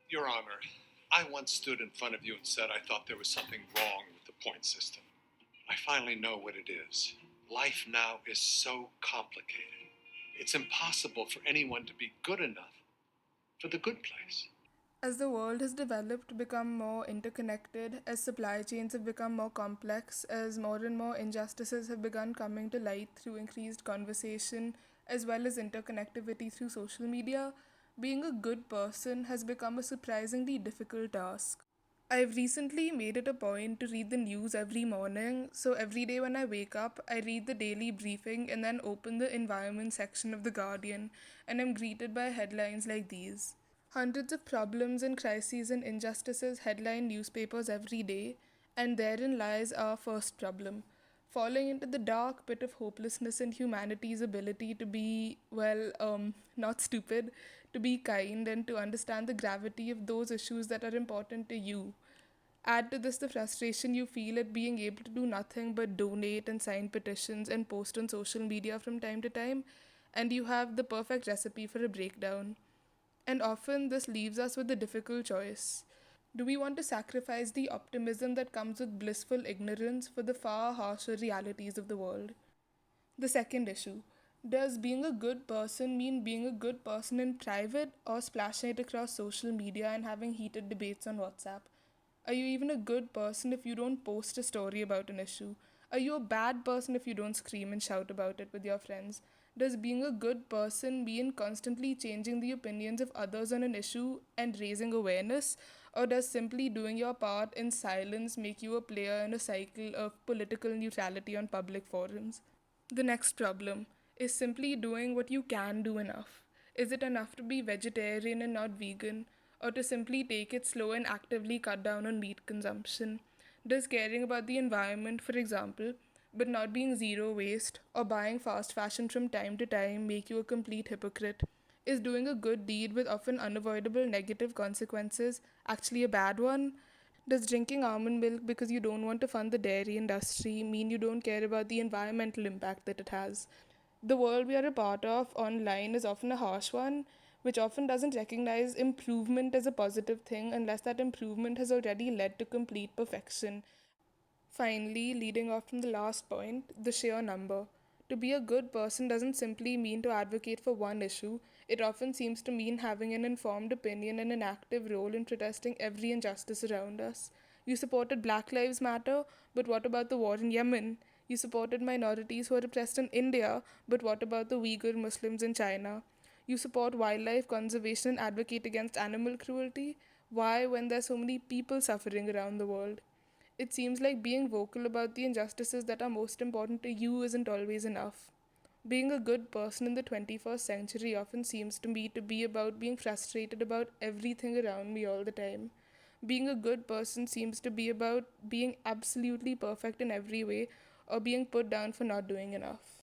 Your Honor, I once stood in front of you and said I thought there was something wrong with the point system. I finally know what it is. Life now is so complicated. It's impossible for anyone to be good enough for the good place. As the world has developed to become more interconnected, as supply chains have become more complex, as more and more injustices have begun coming to light through increased conversation, as well as interconnectivity through social media, being a good person has become a surprisingly difficult task. I've recently made it a point to read the news every morning, so every day when I wake up, I read the daily briefing and then open the environment section of The Guardian, and I'm greeted by headlines like these. Hundreds of problems and crises and injustices headline newspapers every day, and therein lies our first problem. Falling into the dark pit of hopelessness and humanity's ability to be, not stupid, to be kind and to understand the gravity of those issues that are important to you. Add to this the frustration you feel at being able to do nothing but donate and sign petitions and post on social media from time to time, and you have the perfect recipe for a breakdown. And often this leaves us with a difficult choice. Do we want to sacrifice the optimism that comes with blissful ignorance for the far harsher realities of the world? The second issue: does being a good person mean being a good person in private or splashing it across social media and having heated debates on WhatsApp? Are you even a good person if you don't post a story about an issue? Are you a bad person if you don't scream and shout about it with your friends? Does being a good person mean constantly changing the opinions of others on an issue and raising awareness? Or does simply doing your part in silence make you a player in a cycle of political neutrality on public forums? The next problem is simply doing what you can do enough. Is it enough to be vegetarian and not vegan, or to simply take it slow and actively cut down on meat consumption? Does caring about the environment, for example, but not being zero waste or buying fast fashion from time to time make you a complete hypocrite? Is doing a good deed with often unavoidable negative consequences actually a bad one? Does drinking almond milk because you don't want to fund the dairy industry mean you don't care about the environmental impact that it has? The world we are a part of online is often a harsh one, which often doesn't recognize improvement as a positive thing unless that improvement has already led to complete perfection. Finally, leading off from the last point, the sheer number. To be a good person doesn't simply mean to advocate for one issue, it often seems to mean having an informed opinion and an active role in protesting every injustice around us. You supported Black Lives Matter, but what about the war in Yemen? You supported minorities who are oppressed in India, but what about the Uyghur Muslims in China? You support wildlife conservation and advocate against animal cruelty? Why, when there's so many people suffering around the world? It seems like being vocal about the injustices that are most important to you isn't always enough. Being a good person in the 21st century often seems to me to be about being frustrated about everything around me all the time. Being a good person seems to be about being absolutely perfect in every way or being put down for not doing enough.